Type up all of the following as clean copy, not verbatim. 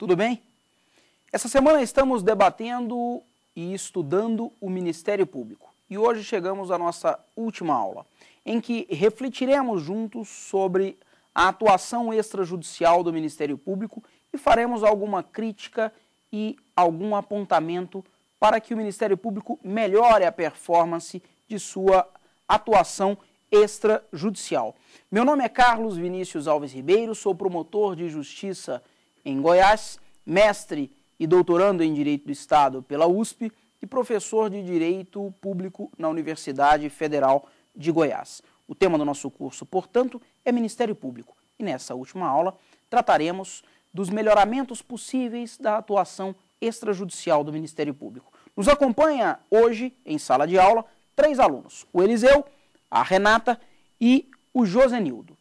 tudo bem? Essa semana estamos debatendo e estudando o Ministério Público. E hoje chegamos à nossa última aula, em que refletiremos juntos sobre a atuação extrajudicial do Ministério Público e faremos alguma crítica e algum apontamento para que o Ministério Público melhore a performance de sua atuação extrajudicial. Meu nome é Carlos Vinícius Alves Ribeiro, sou promotor de justiça em Goiás, mestre e doutorando em Direito do Estado pela USP e professor de Direito Público na Universidade Federal de Goiás. O tema do nosso curso, portanto, é Ministério Público. E nessa última aula trataremos dos melhoramentos possíveis da atuação extrajudicial do Ministério Público. Nos acompanha hoje, em sala de aula, 3 alunos, o Eliseu, a Renata e o Josenildo.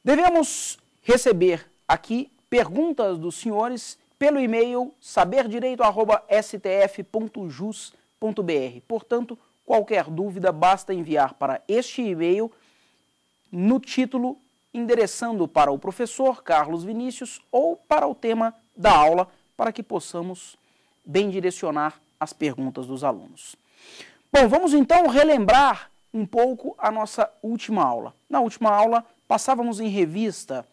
Devemos receber aqui perguntas dos senhores pelo e-mail saberdireito@stf.jus.br. Portanto, qualquer dúvida basta enviar para este e-mail no título, endereçando para o professor Carlos Vinícius ou para o tema da aula, para que possamos bem direcionar as perguntas dos alunos. Bom, vamos então relembrar um pouco a nossa última aula. Na última aula, passávamos em revista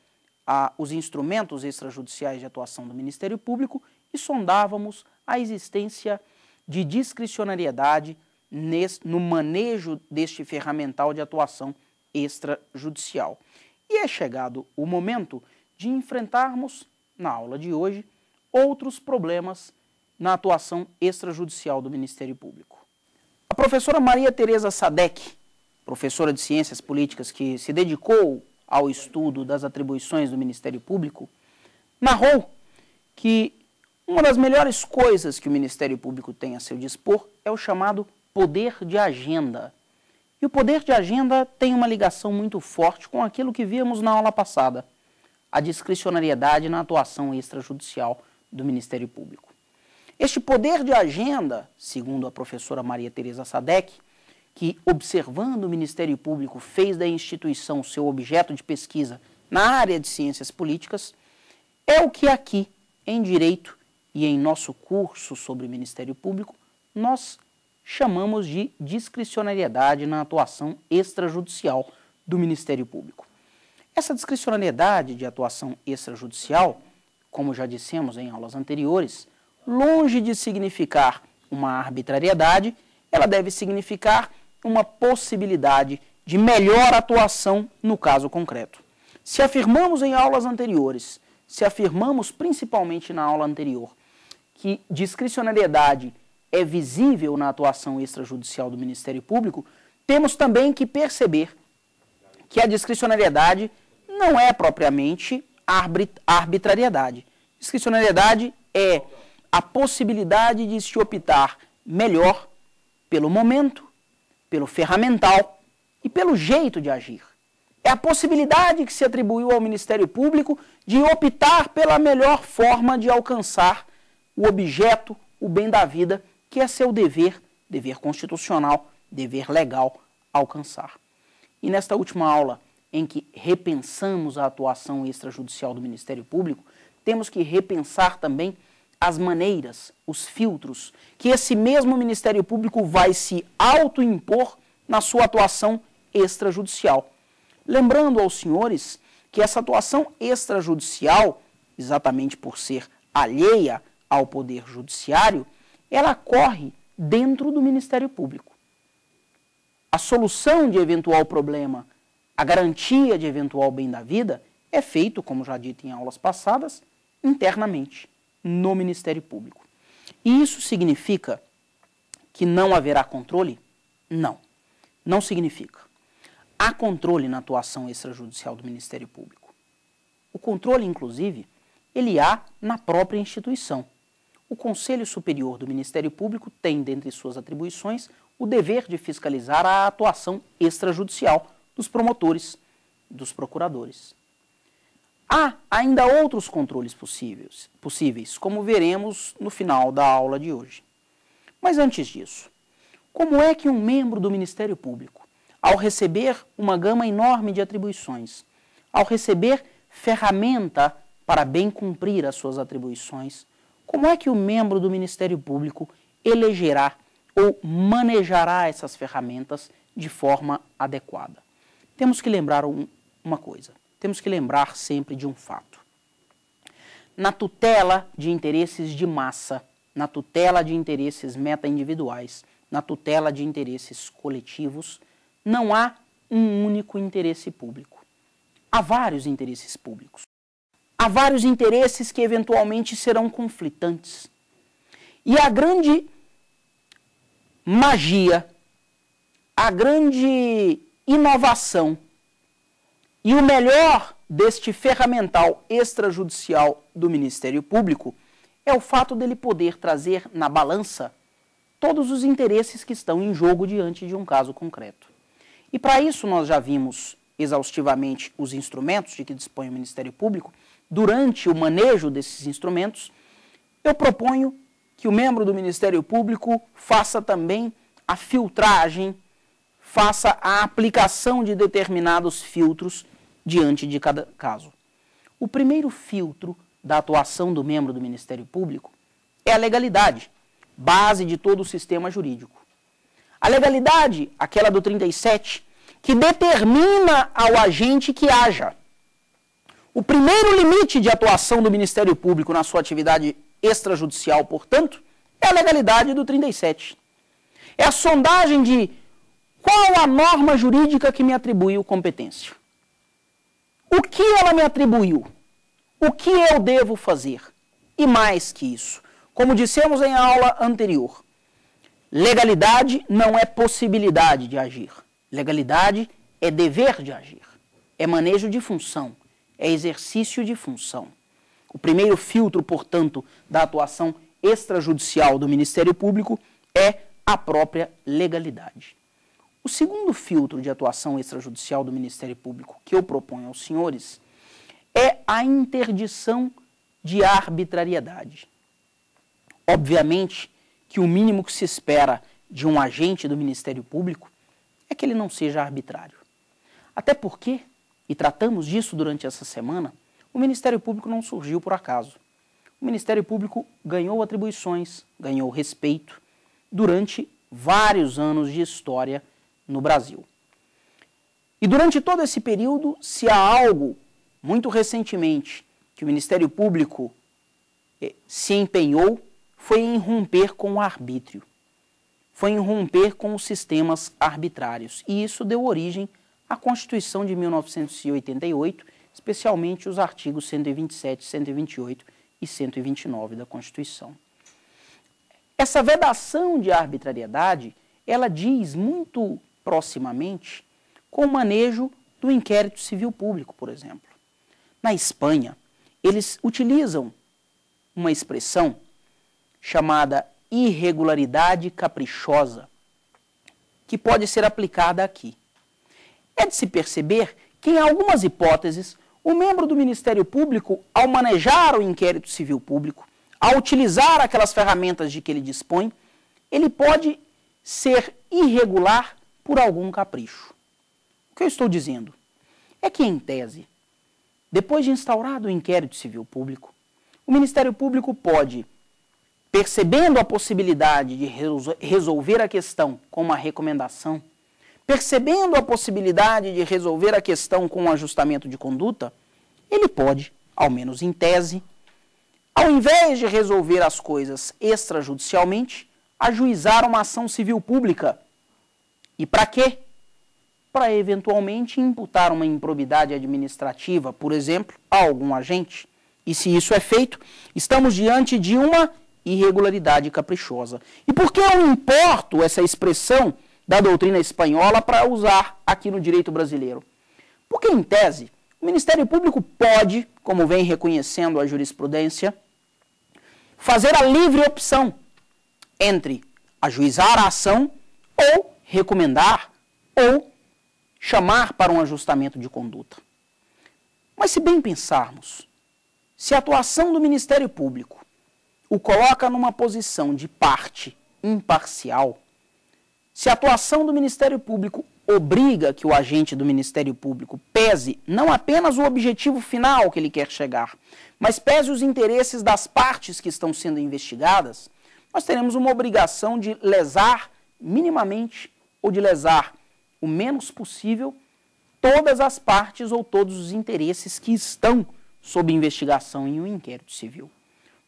os instrumentos extrajudiciais de atuação do Ministério Público e sondávamos a existência de discricionariedade no manejo deste ferramental de atuação extrajudicial. E é chegado o momento de enfrentarmos, na aula de hoje, outros problemas na atuação extrajudicial do Ministério Público. A professora Maria Tereza Sadek, professora de Ciências Políticas que se dedicou ao estudo das atribuições do Ministério Público, narrou que uma das melhores coisas que o Ministério Público tem a seu dispor é o chamado poder de agenda. E o poder de agenda tem uma ligação muito forte com aquilo que vimos na aula passada, a discricionariedade na atuação extrajudicial do Ministério Público. Este poder de agenda, segundo a professora Maria Tereza Sadek, que, observando o Ministério Público, fez da instituição seu objeto de pesquisa na área de ciências políticas, é o que aqui, em Direito e em nosso curso sobre o Ministério Público, nós chamamos de discricionariedade na atuação extrajudicial do Ministério Público. Essa discricionariedade de atuação extrajudicial, como já dissemos em aulas anteriores, longe de significar uma arbitrariedade, ela deve significar uma possibilidade de melhor atuação no caso concreto. Se afirmamos em aulas anteriores, se afirmamos principalmente na aula anterior, que discricionariedade é visível na atuação extrajudicial do Ministério Público, temos também que perceber que a discricionariedade não é propriamente arbitrariedade. Discricionariedade é a possibilidade de se optar melhor pelo momento, pelo ferramental e pelo jeito de agir. É a possibilidade que se atribuiu ao Ministério Público de optar pela melhor forma de alcançar o objeto, o bem da vida, que é seu dever constitucional, dever legal, alcançar. E nesta última aula, em que repensamos a atuação extrajudicial do Ministério Público, temos que repensar também as maneiras, os filtros, que esse mesmo Ministério Público vai se autoimpor na sua atuação extrajudicial. Lembrando aos senhores que essa atuação extrajudicial, exatamente por ser alheia ao Poder Judiciário, ela ocorre dentro do Ministério Público. A solução de eventual problema, a garantia de eventual bem da vida, é feito, como já dito em aulas passadas, internamente, no Ministério Público. E isso significa que não haverá controle? Não, não significa. Há controle na atuação extrajudicial do Ministério Público. O controle, inclusive, ele há na própria instituição. O Conselho Superior do Ministério Público tem, dentre suas atribuições, o dever de fiscalizar a atuação extrajudicial dos promotores, dos procuradores. Há ainda outros controles possíveis, como veremos no final da aula de hoje. Mas antes disso, como é que um membro do Ministério Público, ao receber uma gama enorme de atribuições, ao receber ferramenta para bem cumprir as suas atribuições, como é que o membro do Ministério Público elegerá ou manejará essas ferramentas de forma adequada? Temos que lembrar uma coisa, temos que lembrar sempre de um fato. Na tutela de interesses de massa, na tutela de interesses meta-individuais, na tutela de interesses coletivos, não há um único interesse público. Há vários interesses públicos. Há vários interesses que eventualmente serão conflitantes. E a grande magia, a grande inovação e o melhor deste ferramental extrajudicial do Ministério Público é o fato dele poder trazer na balança todos os interesses que estão em jogo diante de um caso concreto. E para isso nós já vimos exaustivamente os instrumentos de que dispõe o Ministério Público. Durante o manejo desses instrumentos, eu proponho que o membro do Ministério Público faça também a filtragem, faça a aplicação de determinados filtros diante de cada caso. O primeiro filtro da atuação do membro do Ministério Público é a legalidade, base de todo o sistema jurídico. A legalidade, aquela do 37, que determina ao agente que haja. O primeiro limite de atuação do Ministério Público na sua atividade extrajudicial, portanto, é a legalidade do 37. É a sondagem de qual a norma jurídica que me atribuiu competência. O que ela me atribuiu? O que eu devo fazer? E mais que isso, como dissemos em aula anterior, legalidade não é possibilidade de agir. Legalidade é dever de agir. É manejo de função. É exercício de função. O primeiro filtro, portanto, da atuação extrajudicial do Ministério Público é a própria legalidade. O segundo filtro de atuação extrajudicial do Ministério Público que eu proponho aos senhores é a interdição de arbitrariedade. Obviamente que o mínimo que se espera de um agente do Ministério Público é que ele não seja arbitrário. Até porque, e tratamos disso durante essa semana, o Ministério Público não surgiu por acaso. O Ministério Público ganhou atribuições, ganhou respeito durante vários anos de história no Brasil. E durante todo esse período, se há algo, muito recentemente, que o Ministério Público se empenhou, foi em romper com o arbítrio. Foi em romper com os sistemas arbitrários. E isso deu origem à Constituição de 1988, especialmente os artigos 127, 128 e 129 da Constituição. Essa vedação de arbitrariedade, ela diz muito proximamente com o manejo do inquérito civil público, por exemplo. Na Espanha, eles utilizam uma expressão chamada irregularidade caprichosa, que pode ser aplicada aqui. É de se perceber que, em algumas hipóteses, o membro do Ministério Público, ao manejar o inquérito civil público, ao utilizar aquelas ferramentas de que ele dispõe, ele pode ser irregular por algum capricho. O que eu estou dizendo é que, em tese, depois de instaurado o inquérito civil público, o Ministério Público pode, percebendo a possibilidade de resolver a questão com uma recomendação, percebendo a possibilidade de resolver a questão com um ajustamento de conduta, ele pode, ao menos em tese, ao invés de resolver as coisas extrajudicialmente, ajuizar uma ação civil pública. E para quê? Para eventualmente imputar uma improbidade administrativa, por exemplo, a algum agente. E se isso é feito, estamos diante de uma irregularidade caprichosa. E por que eu importo essa expressão da doutrina espanhola para usar aqui no direito brasileiro? Porque, em tese, o Ministério Público pode, como vem reconhecendo a jurisprudência, fazer a livre opção entre ajuizar a ação ou recomendar ou chamar para um ajustamento de conduta. Mas se bem pensarmos, se a atuação do Ministério Público o coloca numa posição de parte imparcial, Se a atuação do Ministério Público obriga que o agente do Ministério Público pese não apenas o objetivo final que ele quer chegar, mas pese os interesses das partes que estão sendo investigadas, nós teremos uma obrigação de lesar minimamente ou de lesar o menos possível todas as partes ou todos os interesses que estão sob investigação em um inquérito civil.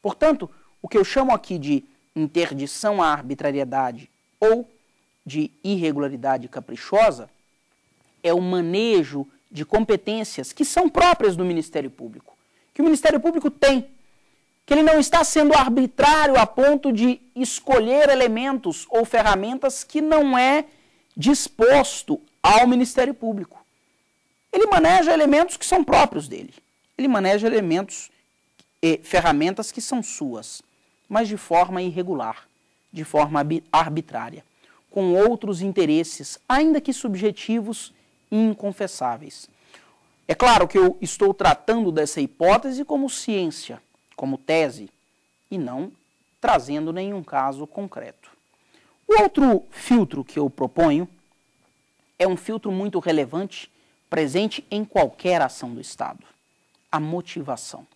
Portanto, o que eu chamo aqui de interdição à arbitrariedade ou de irregularidade caprichosa é o manejo de competências que são próprias do Ministério Público, que o Ministério Público tem, que ele não está sendo arbitrário a ponto de escolher elementos ou ferramentas que não é disposto ao Ministério Público. Ele maneja elementos que são próprios dele, ele maneja elementos e ferramentas que são suas, mas de forma irregular, de forma arbitrária, com outros interesses, ainda que subjetivos e inconfessáveis. É claro que eu estou tratando dessa hipótese como ciência, como tese, e não trazendo nenhum caso concreto. O outro filtro que eu proponho é um filtro muito relevante, presente em qualquer ação do Estado: a motivação.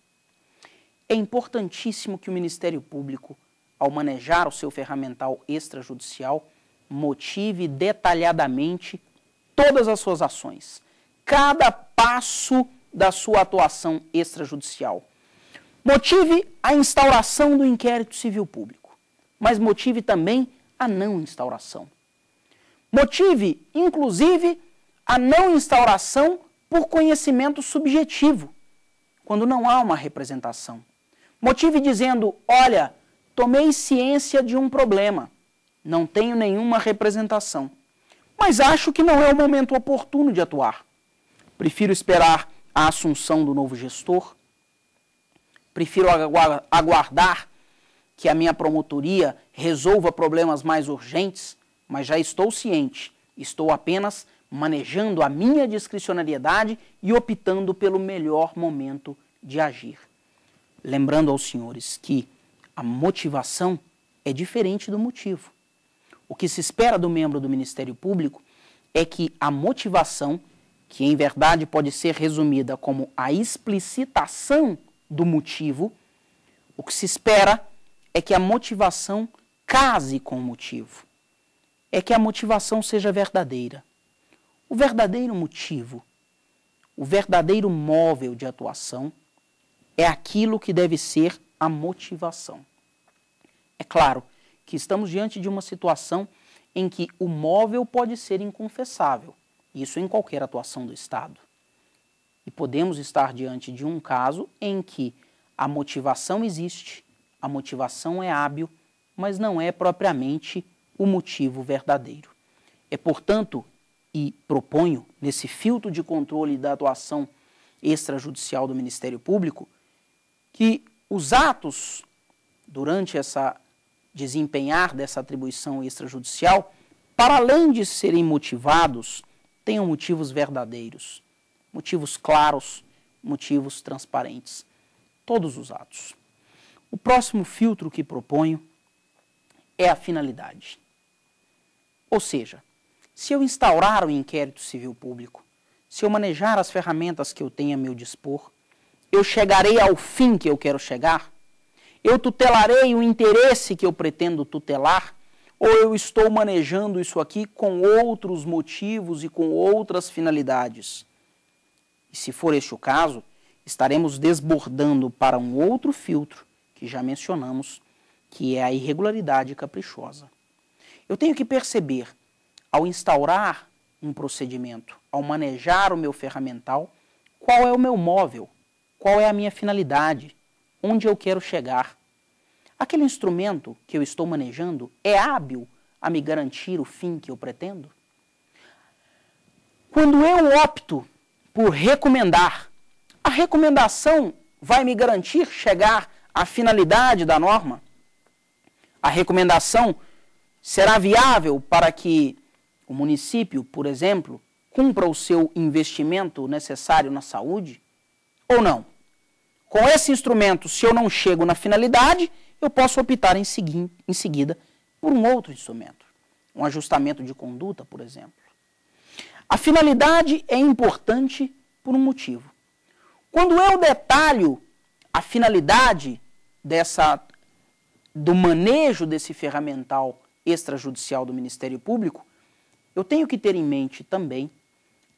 É importantíssimo que o Ministério Público, ao manejar o seu ferramental extrajudicial, motive detalhadamente todas as suas ações, cada passo da sua atuação extrajudicial. Motive a instauração do inquérito civil público, mas motive também a não instauração. Motive, inclusive, a não instauração por conhecimento subjetivo, quando não há uma representação. Motive dizendo: olha, tomei ciência de um problema, não tenho nenhuma representação, mas acho que não é o momento oportuno de atuar. Prefiro esperar a assunção do novo gestor, prefiro aguardar que a minha promotoria resolva problemas mais urgentes, mas já estou ciente, estou apenas manejando a minha discricionariedade e optando pelo melhor momento de agir. Lembrando aos senhores que a motivação é diferente do motivo. O que se espera do membro do Ministério Público é que a motivação, que em verdade pode ser resumida como a explicitação do motivo, o que se espera é que a motivação case com o motivo, é que a motivação seja verdadeira. O verdadeiro motivo, o verdadeiro móvel de atuação é aquilo que deve ser a motivação. É claro que estamos diante de uma situação em que o móvel pode ser inconfessável, isso em qualquer atuação do Estado. E podemos estar diante de um caso em que a motivação existe, a motivação é hábil, mas não é propriamente o motivo verdadeiro. É, portanto, e proponho, nesse filtro de controle da atuação extrajudicial do Ministério Público, que os atos, durante desempenhar dessa atribuição extrajudicial, para além de serem motivados, tenham motivos verdadeiros, motivos claros, motivos transparentes. Todos os atos. O próximo filtro que proponho é a finalidade. Ou seja, se eu instaurar o inquérito civil público, se eu manejar as ferramentas que eu tenho a meu dispor, eu chegarei ao fim que eu quero chegar? Eu tutelarei o interesse que eu pretendo tutelar? Ou eu estou manejando isso aqui com outros motivos e com outras finalidades? E se for este o caso, estaremos desbordando para um outro filtro que já mencionamos, que é a irregularidade caprichosa. Eu tenho que perceber, ao instaurar um procedimento, ao manejar o meu ferramental, qual é o meu móvel, qual é a minha finalidade, onde eu quero chegar. Aquele instrumento que eu estou manejando é hábil a me garantir o fim que eu pretendo? Quando eu opto por recomendar, a recomendação vai me garantir chegar à finalidade da norma? A recomendação será viável para que o município, por exemplo, cumpra o seu investimento necessário na saúde? Ou não? Com esse instrumento, se eu não chego na finalidade, eu posso optar em seguida por um outro instrumento. um ajustamento de conduta, por exemplo. A finalidade é importante por um motivo. Quando eu detalho a finalidade do manejo desse ferramental extrajudicial do Ministério Público, eu tenho que ter em mente também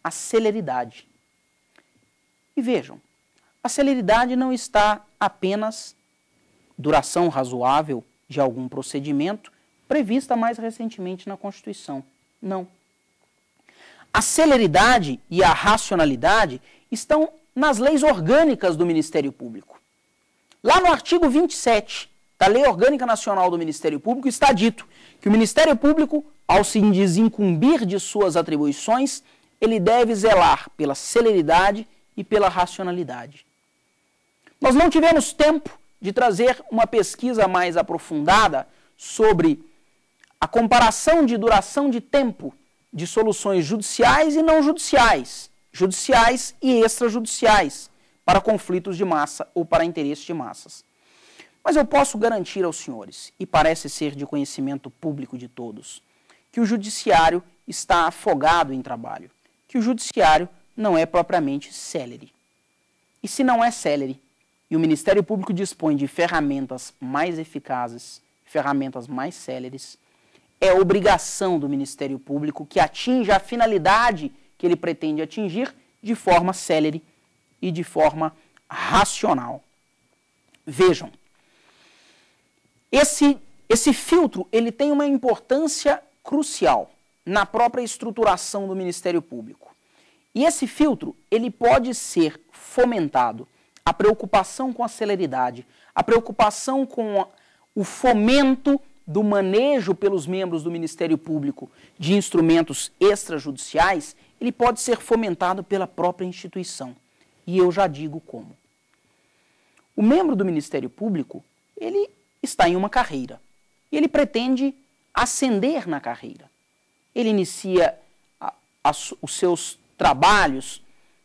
a celeridade. E vejam, a celeridade não está apenas duração razoável de algum procedimento prevista mais recentemente na Constituição. Não. A celeridade e a racionalidade estão nas leis orgânicas do Ministério Público. Lá no artigo 27 da Lei Orgânica Nacional do Ministério Público está dito que o Ministério Público, ao se desincumbir de suas atribuições, ele deve zelar pela celeridade e pela racionalidade. Nós não tivemos tempo de trazer uma pesquisa mais aprofundada sobre a comparação de duração de tempo de soluções judiciais e não judiciais, judiciais e extrajudiciais, para conflitos de massa ou para interesses de massas. Mas eu posso garantir aos senhores, e parece ser de conhecimento público de todos, que o judiciário está afogado em trabalho, que o judiciário não é propriamente célere. E se não é célere, e o Ministério Público dispõe de ferramentas mais eficazes, ferramentas mais céleres, é obrigação do Ministério Público que atinja a finalidade que ele pretende atingir de forma célere e de forma racional. Vejam, esse filtro ele tem uma importância crucial na própria estruturação do Ministério Público. E esse filtro ele pode ser fomentado, a preocupação com a celeridade, a preocupação com o fomento do manejo pelos membros do Ministério Público de instrumentos extrajudiciais, ele pode ser fomentado pela própria instituição. E eu já digo como. O membro do Ministério Público, ele está em uma carreira. E ele pretende ascender na carreira. Ele inicia os seus trabalhos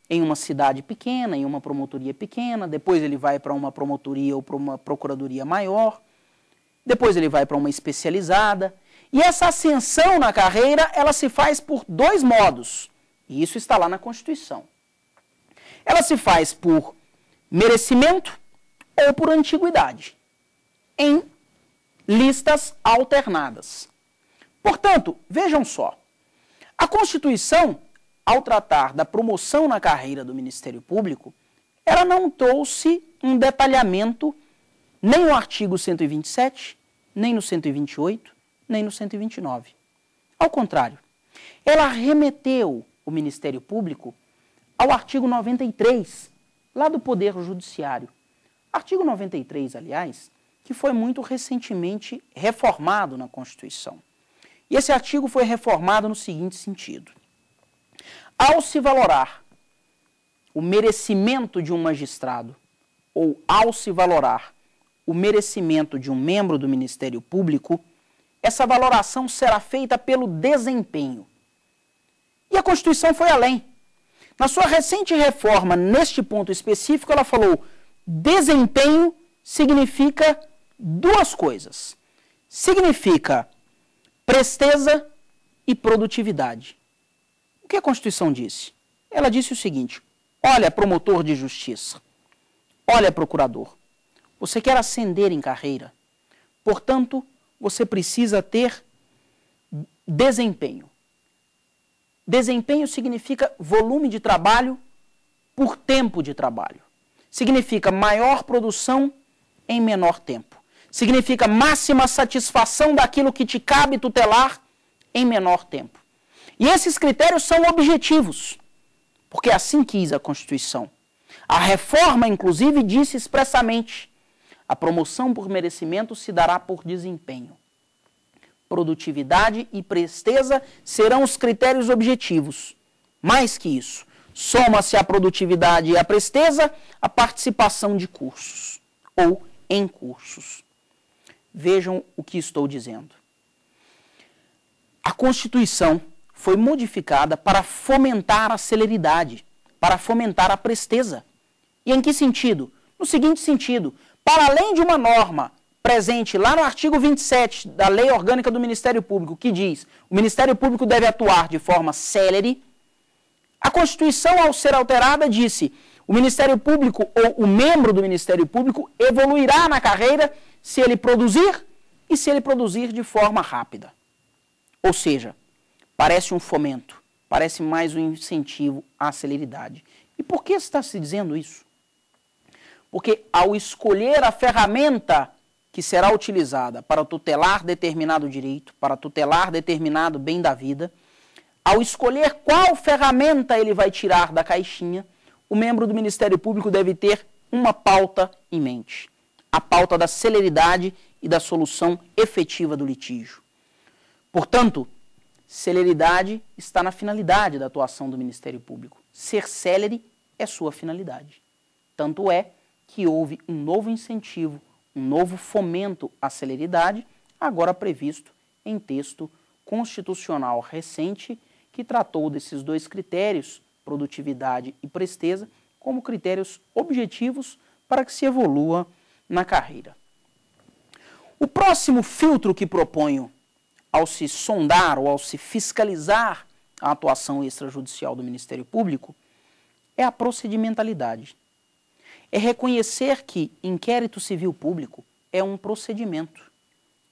em uma cidade pequena, em uma promotoria pequena, depois ele vai para uma promotoria ou para uma procuradoria maior, depois ele vai para uma especializada, e essa ascensão na carreira, ela se faz por dois modos, e isso está lá na Constituição. Ela se faz por merecimento ou por antiguidade, em listas alternadas. Portanto, vejam só, a Constituição, ao tratar da promoção na carreira do Ministério Público, ela não trouxe um detalhamento nem no artigo 127, nem no 128, nem no 129. Ao contrário, ela remeteu o Ministério Público ao artigo 93, lá do Poder Judiciário. Artigo 93, aliás, que foi muito recentemente reformado na Constituição. E esse artigo foi reformado no seguinte sentido. Ao se valorar o merecimento de um magistrado, ou ao se valorar o merecimento de um membro do Ministério Público, essa valoração será feita pelo desempenho. E a Constituição foi além. Na sua recente reforma, neste ponto específico, ela falou: desempenho significa duas coisas. Significa presteza e produtividade. O que a Constituição disse? Ela disse o seguinte: olha, promotor de justiça, olha, procurador, você quer ascender em carreira, portanto, você precisa ter desempenho. Desempenho significa volume de trabalho por tempo de trabalho. Significa maior produção em menor tempo. Significa máxima satisfação daquilo que te cabe tutelar em menor tempo. E esses critérios são objetivos, porque assim quis a Constituição. A reforma, inclusive, disse expressamente: a promoção por merecimento se dará por desempenho. Produtividade e presteza serão os critérios objetivos. Mais que isso, soma-se à produtividade e à presteza a participação de cursos ou em cursos. Vejam o que estou dizendo. A Constituição foi modificada para fomentar a celeridade, para fomentar a presteza. E em que sentido? No seguinte sentido: para além de uma norma presente lá no artigo 27 da Lei Orgânica do Ministério Público, que diz: o Ministério Público deve atuar de forma célere, a Constituição, ao ser alterada, disse: o Ministério Público ou o membro do Ministério Público evoluirá na carreira se ele produzir e se ele produzir de forma rápida. Ou seja, parece um fomento, parece mais um incentivo à celeridade. E por que está se dizendo isso? Porque ao escolher a ferramenta que será utilizada para tutelar determinado direito, para tutelar determinado bem da vida, ao escolher qual ferramenta ele vai tirar da caixinha, o membro do Ministério Público deve ter uma pauta em mente: a pauta da celeridade e da solução efetiva do litígio. Portanto, celeridade está na finalidade da atuação do Ministério Público. Ser célere é sua finalidade. Tanto é que houve um novo incentivo, um novo fomento à celeridade, agora previsto em texto constitucional recente, que tratou desses dois critérios, produtividade e presteza, como critérios objetivos para que se evolua na carreira. O próximo filtro que proponho ao se sondar ou ao se fiscalizar a atuação extrajudicial do Ministério Público é a procedimentalidade. É reconhecer que inquérito civil público é um procedimento.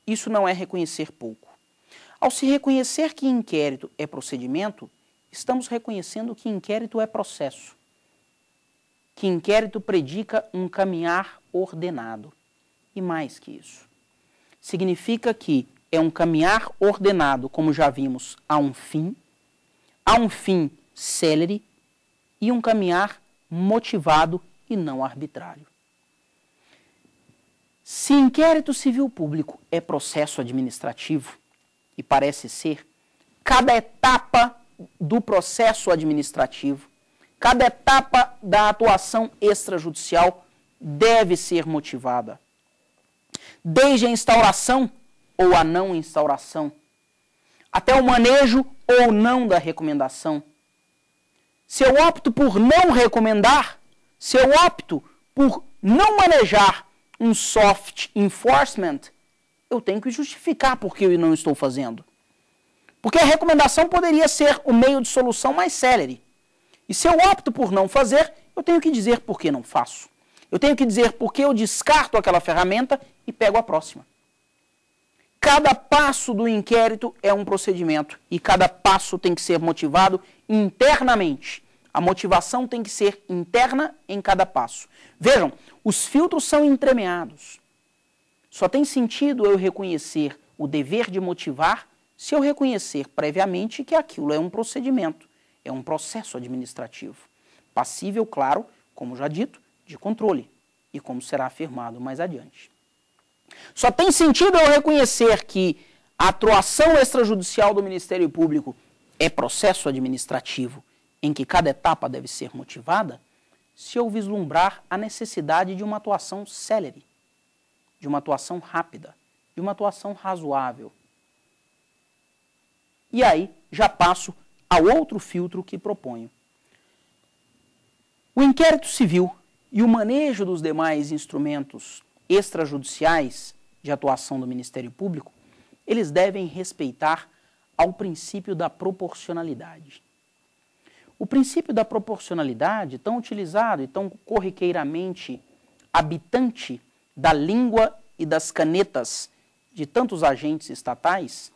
Isso não é reconhecer pouco. Ao se reconhecer que inquérito é procedimento, estamos reconhecendo que inquérito é processo. Que inquérito predica um caminhar ordenado. E mais que isso. Significa que é um caminhar ordenado, como já vimos, a um fim célere e um caminhar motivado e não arbitrário. Se inquérito civil público é processo administrativo, e parece ser, cada etapa do processo administrativo, cada etapa da atuação extrajudicial deve ser motivada. Desde a instauração ou a não instauração, até o manejo ou não da recomendação. Se eu opto por não recomendar, se eu opto por não manejar um soft enforcement, eu tenho que justificar por que eu não estou fazendo. Porque a recomendação poderia ser o meio de solução mais célere. E se eu opto por não fazer, eu tenho que dizer por que não faço. Eu tenho que dizer por que eu descarto aquela ferramenta e pego a próxima. Cada passo do inquérito é um procedimento e cada passo tem que ser motivado internamente. A motivação tem que ser interna em cada passo. Vejam, os filtros são entremeados. Só tem sentido eu reconhecer o dever de motivar se eu reconhecer previamente que aquilo é um procedimento, é um processo administrativo. Passível, claro, como já dito, de controle e como será afirmado mais adiante. Só tem sentido eu reconhecer que a atuação extrajudicial do Ministério Público é processo administrativo em que cada etapa deve ser motivada, se eu vislumbrar a necessidade de uma atuação célere, de uma atuação rápida, de uma atuação razoável. E aí já passo ao outro filtro que proponho. O inquérito civil e o manejo dos demais instrumentos extrajudiciais de atuação do Ministério Público, eles devem respeitar ao princípio da proporcionalidade. O princípio da proporcionalidade, tão utilizado e tão corriqueiramente habitante da língua e das canetas de tantos agentes estatais,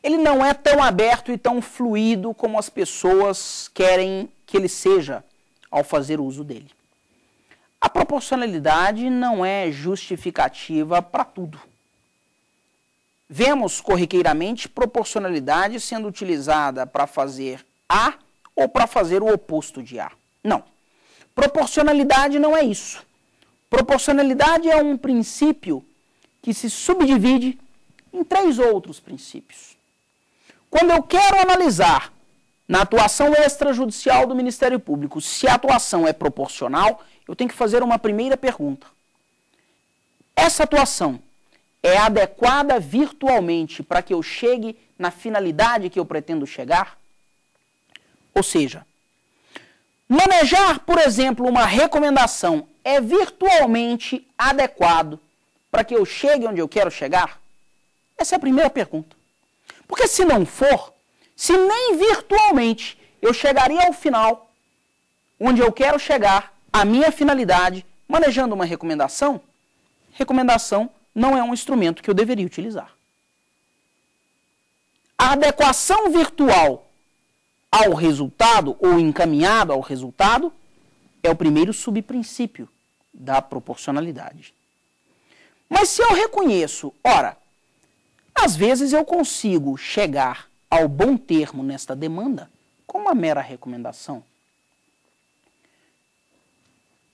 ele não é tão aberto e tão fluido como as pessoas querem que ele seja ao fazer uso dele. A proporcionalidade não é justificativa para tudo. Vemos corriqueiramente proporcionalidade sendo utilizada para fazer A ou para fazer o oposto de A. Não. Proporcionalidade não é isso. Proporcionalidade é um princípio que se subdivide em 3 outros princípios. Quando eu quero analisar na atuação extrajudicial do Ministério Público se a atuação é proporcional, eu tenho que fazer uma primeira pergunta. Essa atuação é adequada virtualmente para que eu chegue na finalidade que eu pretendo chegar? Ou seja, manejar, por exemplo, uma recomendação é virtualmente adequado para que eu chegue onde eu quero chegar? Essa é a primeira pergunta. Porque se não for, se nem virtualmente eu chegaria ao final, onde eu quero chegar, a minha finalidade, manejando uma recomendação, recomendação não é um instrumento que eu deveria utilizar. A adequação virtual ao resultado, ou encaminhado ao resultado, é o primeiro subprincípio da proporcionalidade. Mas se eu reconheço, ora, às vezes eu consigo chegar ao bom termo nesta demanda com uma mera recomendação.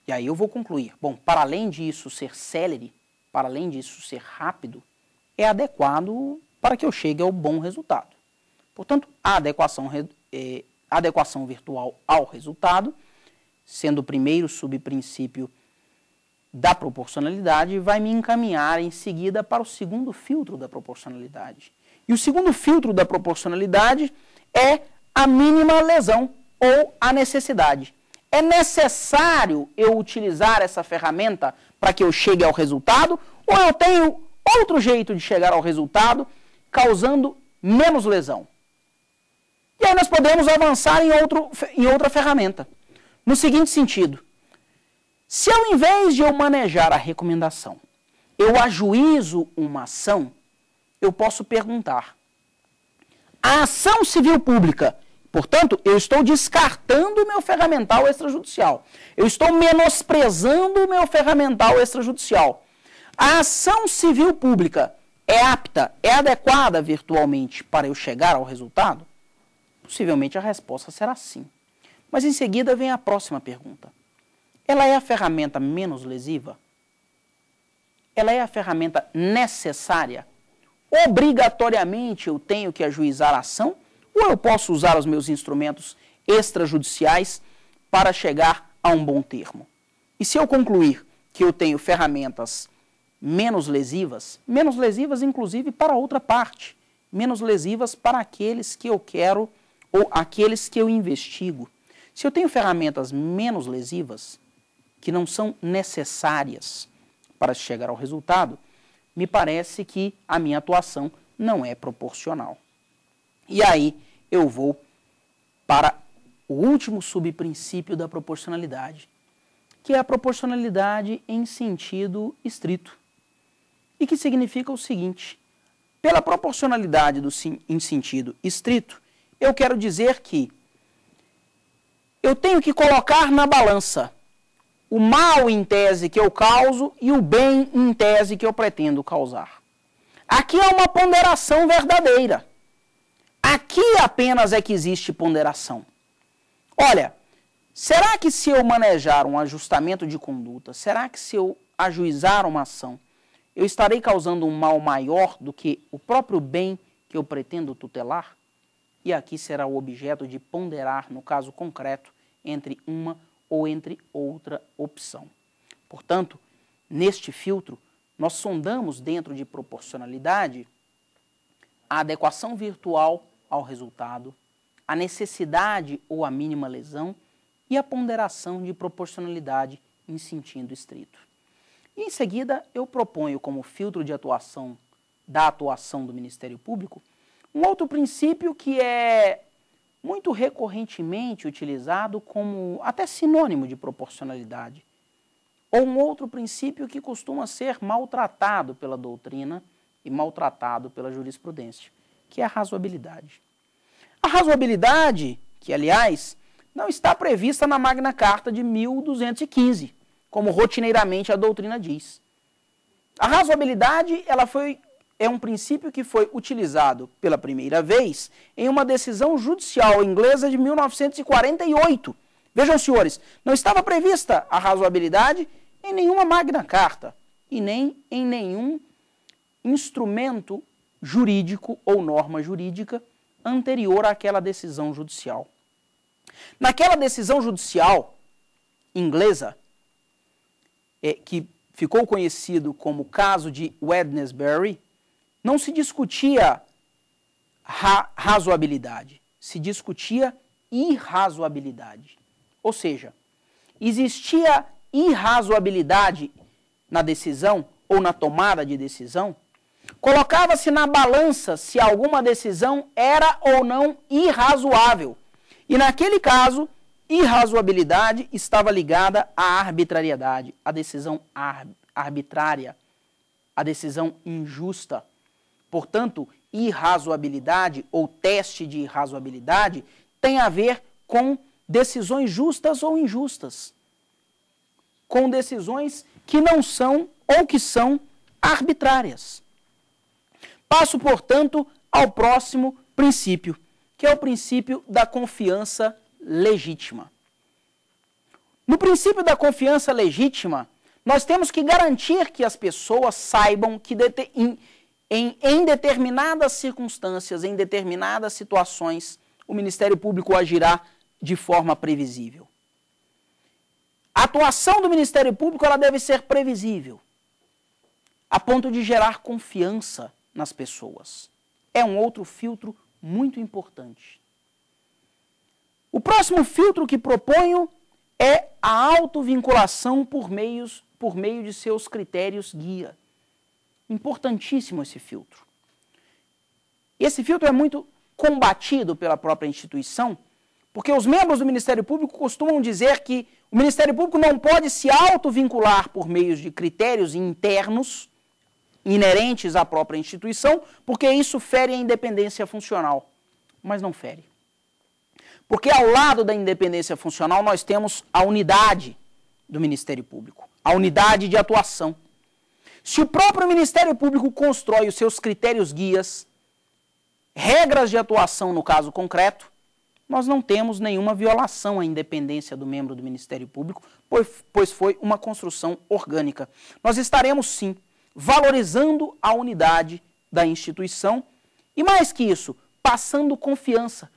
E aí eu vou concluir. Bom, para além disso ser célere, para além disso ser rápido, é adequado para que eu chegue ao bom resultado. Portanto, a adequação virtual ao resultado, sendo o primeiro subprincípio da proporcionalidade, vai me encaminhar em seguida para o segundo filtro da proporcionalidade. E o segundo filtro da proporcionalidade é a mínima lesão ou a necessidade. É necessário eu utilizar essa ferramenta para que eu chegue ao resultado, ou eu tenho outro jeito de chegar ao resultado causando menos lesão? E aí nós podemos avançar em outra ferramenta. No seguinte sentido, se ao invés de eu manejar a recomendação, eu ajuizo uma ação, eu posso perguntar: a ação civil pública, portanto, eu estou descartando o meu ferramental extrajudicial, eu estou menosprezando o meu ferramental extrajudicial. A ação civil pública é apta, é adequada virtualmente para eu chegar ao resultado? Possivelmente a resposta será sim. Mas em seguida vem a próxima pergunta. Ela é a ferramenta menos lesiva? Ela é a ferramenta necessária? Obrigatoriamente eu tenho que ajuizar a ação? Ou eu posso usar os meus instrumentos extrajudiciais para chegar a um bom termo? E se eu concluir que eu tenho ferramentas menos lesivas inclusive para outra parte, menos lesivas para aqueles que eu quero ou aqueles que eu investigo. Se eu tenho ferramentas menos lesivas, que não são necessárias para chegar ao resultado, me parece que a minha atuação não é proporcional. E aí eu vou para o último subprincípio da proporcionalidade, que é a proporcionalidade em sentido estrito. E que significa o seguinte: pela proporcionalidade em sentido estrito, eu quero dizer que eu tenho que colocar na balança o mal em tese que eu causo e o bem em tese que eu pretendo causar. Aqui é uma ponderação verdadeira. Aqui apenas é que existe ponderação. Olha, será que se eu manejar um ajustamento de conduta, será que se eu ajuizar uma ação, eu estarei causando um mal maior do que o próprio bem que eu pretendo tutelar? E aqui será o objeto de ponderar, no caso concreto, entre uma ou entre outra opção. Portanto, neste filtro, nós sondamos dentro de proporcionalidade a adequação virtual ao resultado, a necessidade ou a mínima lesão e a ponderação de proporcionalidade em sentido estrito. E em seguida, eu proponho como filtro de atuação da atuação do Ministério Público um outro princípio que é muito recorrentemente utilizado como até sinônimo de proporcionalidade, ou um outro princípio que costuma ser maltratado pela doutrina e maltratado pela jurisprudência, que é a razoabilidade. A razoabilidade, que aliás não está prevista na Magna Carta de 1215, como rotineiramente a doutrina diz. A razoabilidade é um princípio que foi utilizado pela primeira vez em uma decisão judicial inglesa de 1948. Vejam, senhores, não estava prevista a razoabilidade em nenhuma Magna Carta e nem em nenhum instrumento jurídico ou norma jurídica anterior àquela decisão judicial. Naquela decisão judicial inglesa, que ficou conhecido como o caso de Wednesbury, não se discutia razoabilidade, se discutia irrazoabilidade. Ou seja, existia irrazoabilidade na decisão ou na tomada de decisão, colocava-se na balança se alguma decisão era ou não irrazoável. E naquele caso, irrazoabilidade estava ligada à arbitrariedade, à decisão arbitrária, à decisão injusta. Portanto, irrazoabilidade ou teste de irrazoabilidade tem a ver com decisões justas ou injustas, com decisões que não são ou que são arbitrárias. Passo, portanto, ao próximo princípio, que é o princípio da confiança legítima. No princípio da confiança legítima, nós temos que garantir que as pessoas saibam que em determinadas circunstâncias, em determinadas situações, o Ministério Público agirá de forma previsível. A atuação do Ministério Público ela deve ser previsível, a ponto de gerar confiança nas pessoas. É um outro filtro muito importante. O próximo filtro que proponho é a autovinculação por meio de seus critérios guia. Importantíssimo esse filtro. Esse filtro é muito combatido pela própria instituição, porque os membros do Ministério Público costumam dizer que o Ministério Público não pode se autovincular por meio de critérios internos inerentes à própria instituição, porque isso fere a independência funcional. Mas não fere. Porque ao lado da independência funcional nós temos a unidade do Ministério Público, a unidade de atuação. Se o próprio Ministério Público constrói os seus critérios guias, regras de atuação no caso concreto, nós não temos nenhuma violação à independência do membro do Ministério Público, pois foi uma construção orgânica. Nós estaremos, sim, valorizando a unidade da instituição e, mais que isso, passando confiança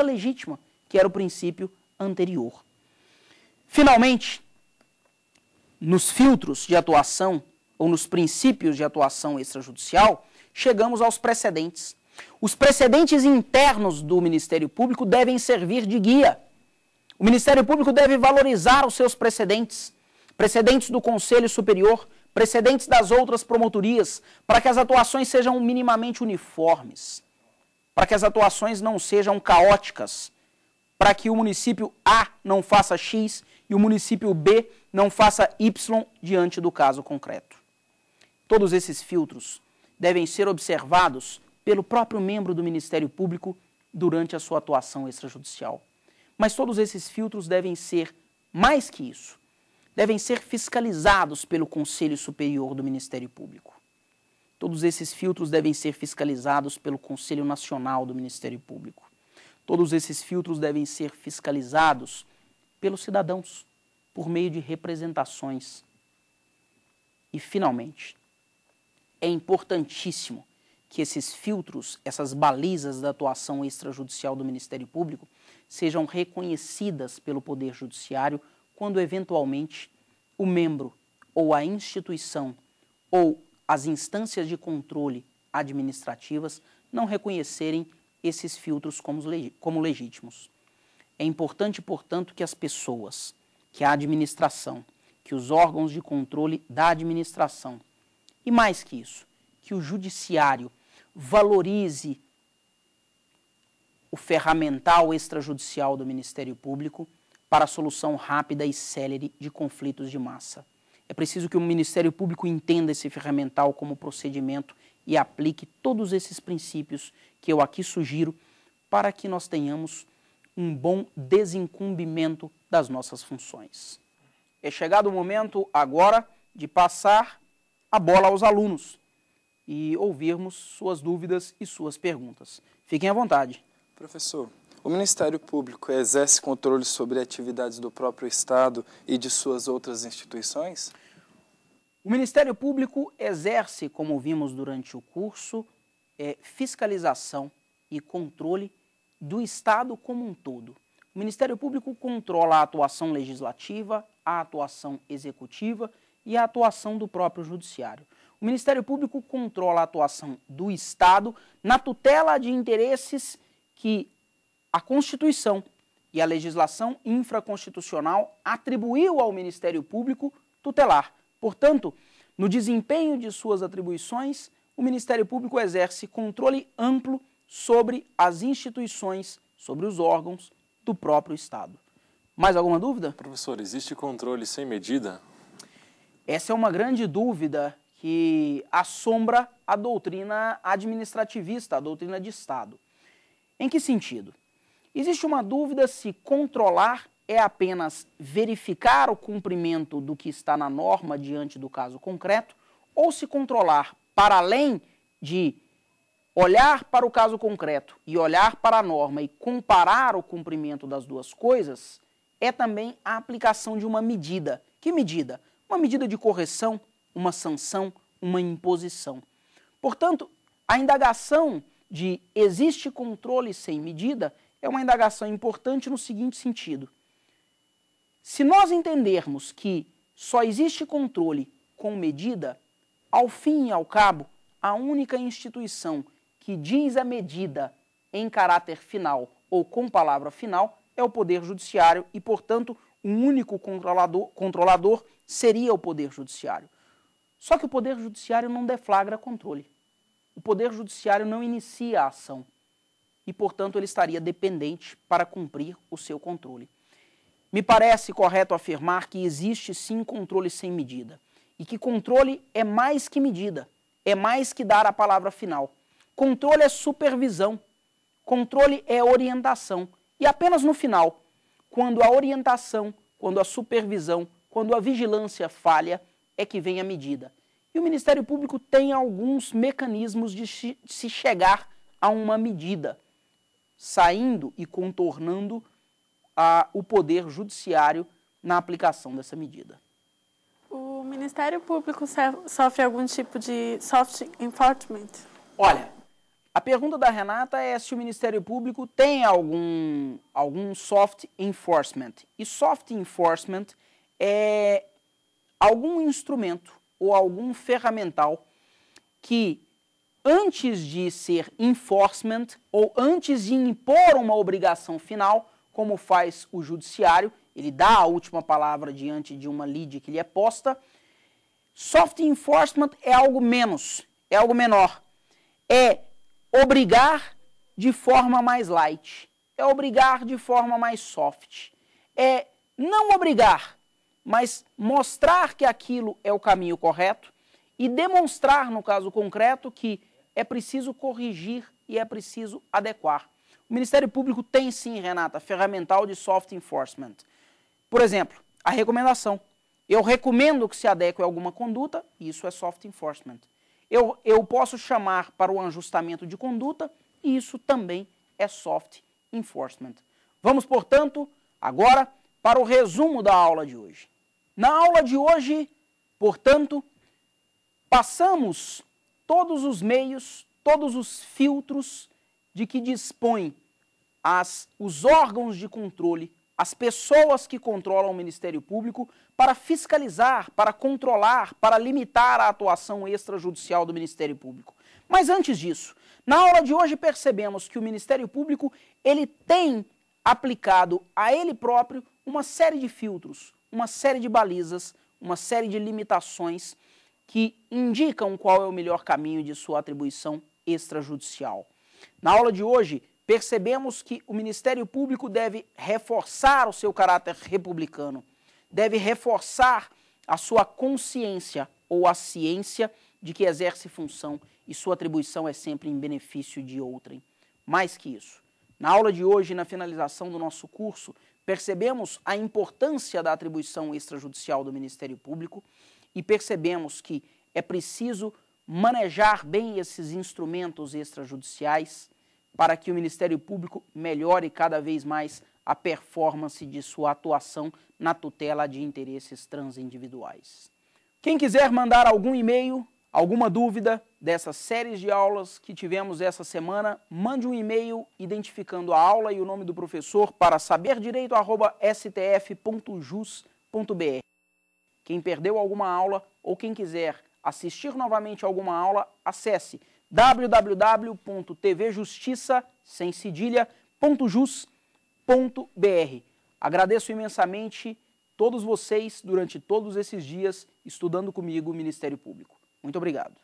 legítima, que era o princípio anterior. Finalmente, nos filtros de atuação ou nos princípios de atuação extrajudicial, chegamos aos precedentes. Os precedentes internos do Ministério Público devem servir de guia. O Ministério Público deve valorizar os seus precedentes, precedentes do Conselho Superior, precedentes das outras promotorias, para que as atuações sejam minimamente uniformes, para que as atuações não sejam caóticas, para que o município A não faça X e o município B não faça Y diante do caso concreto. Todos esses filtros devem ser observados pelo próprio membro do Ministério Público durante a sua atuação extrajudicial. Mas todos esses filtros devem ser mais que isso. Devem ser fiscalizados pelo Conselho Superior do Ministério Público. Todos esses filtros devem ser fiscalizados pelo Conselho Nacional do Ministério Público. Todos esses filtros devem ser fiscalizados pelos cidadãos, por meio de representações. E, finalmente, é importantíssimo que esses filtros, essas balizas da atuação extrajudicial do Ministério Público, sejam reconhecidas pelo Poder Judiciário quando, eventualmente, o membro ou a instituição ou as instâncias de controle administrativas não reconhecerem esses filtros como legítimos. É importante, portanto, que as pessoas, que a administração, que os órgãos de controle da administração, e mais que isso, que o judiciário valorize o ferramental extrajudicial do Ministério Público para a solução rápida e célere de conflitos de massa. É preciso que o Ministério Público entenda esse ferramental como procedimento e aplique todos esses princípios que eu aqui sugiro para que nós tenhamos um bom desincumbimento das nossas funções. É chegado o momento agora de passar a bola aos alunos e ouvirmos suas dúvidas e suas perguntas. Fiquem à vontade. Professor, o Ministério Público exerce controle sobre atividades do próprio Estado e de suas outras instituições? O Ministério Público exerce, como vimos durante o curso, fiscalização e controle do Estado como um todo. O Ministério Público controla a atuação legislativa, a atuação executiva e a atuação do próprio Judiciário. O Ministério Público controla a atuação do Estado na tutela de interesses que a Constituição e a legislação infraconstitucional atribuiu ao Ministério Público tutelar. Portanto, No desempenho de suas atribuições, o Ministério Público exerce controle amplo sobre as instituições, sobre os órgãos do próprio Estado. Mais alguma dúvida? Professor, existe controle sem medida? Essa é uma grande dúvida que assombra a doutrina administrativista, a doutrina de Estado. Em que sentido? Existe uma dúvida se controlar é apenas verificar o cumprimento do que está na norma diante do caso concreto, ou se controlar, para além de olhar para o caso concreto e olhar para a norma e comparar o cumprimento das duas coisas, é também a aplicação de uma medida. Que medida? Uma medida de correção, uma sanção, uma imposição. Portanto, a indagação de existe controle sem medida é uma indagação importante no seguinte sentido. Se nós entendermos que só existe controle com medida, ao fim e ao cabo, a única instituição que diz a medida em caráter final ou com palavra final é o Poder Judiciário e, portanto, o único controlador seria o Poder Judiciário. Só que o Poder Judiciário não deflagra controle. O Poder Judiciário não inicia a ação e, portanto, ele estaria dependente para cumprir o seu controle. Me parece correto afirmar que existe sim controle sem medida e que controle é mais que medida, é mais que dar a palavra final. Controle é supervisão, controle é orientação e apenas no final, quando a orientação, quando a supervisão, quando a vigilância falha, é que vem a medida. E o Ministério Público tem alguns mecanismos de se chegar a uma medida, saindo e contornando o Poder Judiciário na aplicação dessa medida. O Ministério Público sofre algum tipo de soft enforcement? Olha, a pergunta da Renata é se o Ministério Público tem algum soft enforcement. E soft enforcement é algum instrumento ou algum ferramental que, antes de ser enforcement ou antes de impor uma obrigação final, como faz o judiciário, ele dá a última palavra diante de uma lide que lhe é posta. Soft enforcement é algo menos, é algo menor. É obrigar de forma mais light, é obrigar de forma mais soft. É não obrigar, mas mostrar que aquilo é o caminho correto e demonstrar, no caso concreto, que é preciso corrigir e é preciso adequar. O Ministério Público tem sim, Renata, ferramental de soft enforcement. Por exemplo, a recomendação. Eu recomendo que se adeque a alguma conduta, isso é soft enforcement. Eu posso chamar para o ajustamento de conduta, e isso também é soft enforcement. Vamos, portanto, agora para o resumo da aula de hoje. Na aula de hoje, portanto, passamos todos os meios, todos os filtros de que dispõem os órgãos de controle, as pessoas que controlam o Ministério Público para fiscalizar, para controlar, para limitar a atuação extrajudicial do Ministério Público. Mas antes disso, na aula de hoje percebemos que o Ministério Público ele tem aplicado a ele próprio uma série de filtros, uma série de balizas, uma série de limitações que indicam qual é o melhor caminho de sua atribuição extrajudicial. Na aula de hoje, percebemos que o Ministério Público deve reforçar o seu caráter republicano, deve reforçar a sua consciência ou a ciência de que exerce função e sua atribuição é sempre em benefício de outrem. Mais que isso, na aula de hoje, na finalização do nosso curso, percebemos a importância da atribuição extrajudicial do Ministério Público e percebemos que é preciso manejar bem esses instrumentos extrajudiciais para que o Ministério Público melhore cada vez mais a performance de sua atuação na tutela de interesses transindividuais. Quem quiser mandar algum e-mail, alguma dúvida dessas séries de aulas que tivemos essa semana, mande um e-mail identificando a aula e o nome do professor para saberdireito@stf.jus.br. Quem perdeu alguma aula ou quem quiser assistir novamente alguma aula, acesse www.tvjustiça.jus.br. Agradeço imensamente todos vocês durante todos esses dias estudando comigo o Ministério Público. Muito obrigado.